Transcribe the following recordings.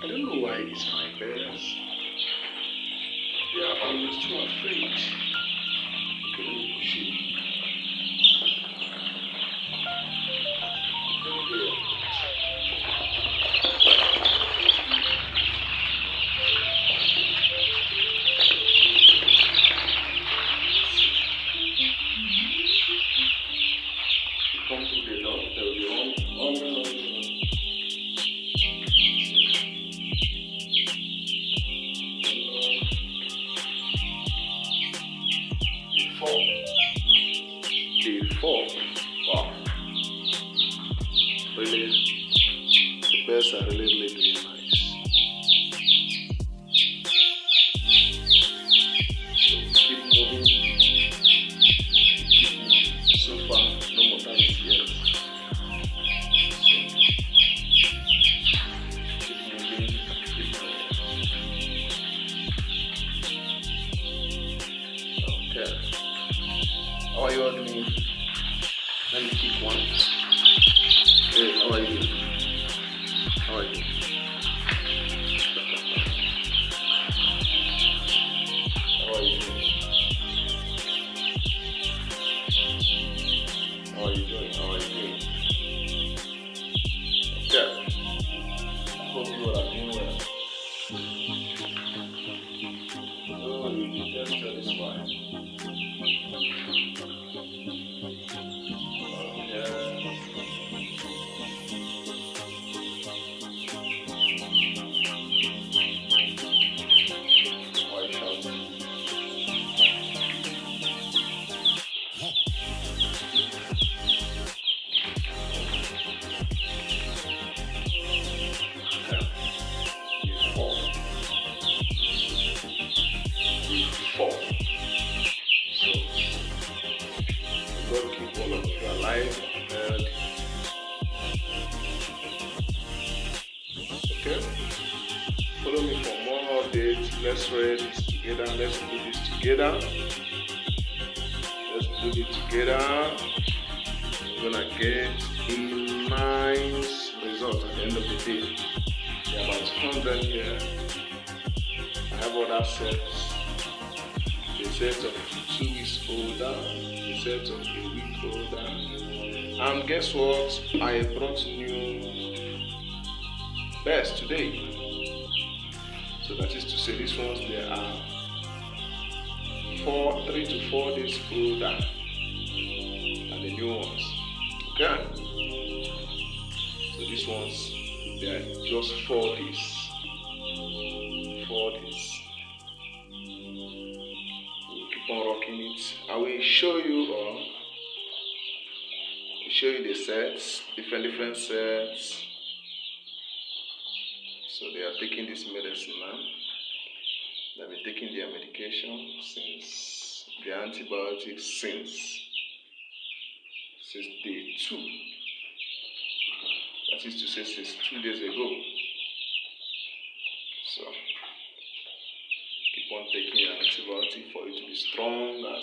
I don't know why these my bears, they are always too afraid. Okay, let me push it. Come through the door, there will be on. Day 4. Wow. Really, the bears are really doing nice. So keep moving. Keep moving. So far, no mortality yet. Keep moving. Keep moving. Okay. How are you all doing? Let me keep one. Hey, how are you? How are you? How are you doing? How are you doing? How are you doing? Okay. I hope you all are doing well. Oh, you just satisfied. Keep all of you alive and okay, follow me for more updates. Let's read this together. Let's do this together. Let's do it together. We're gonna get a nice result at the end of the day. There are about 100 here. I have other sets. The set of 2 weeks older, the set of a week older. And guess what? I brought new bears today. So that is to say, these ones they are 3 to 4 days older than the new ones. Okay? So these ones they are just 4 days. 4 days. On rocking it. I will show you the sets, different sets. So they are taking this medicine now. They've been taking their medication since the antibiotics since day 2. That is to say, since 2 days ago. So keep on taking your antibiotic for it to be stronger.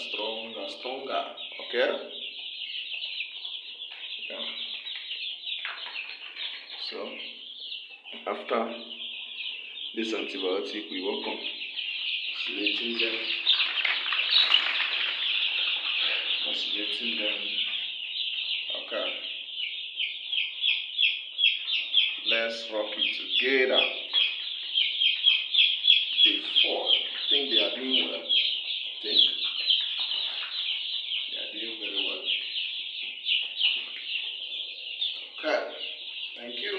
Okay? Yeah. So after this antibiotic, we work on vaccinating them. Okay. Let's rock it together. Day 4. I think they are doing well. They are doing very well. Okay. Thank you.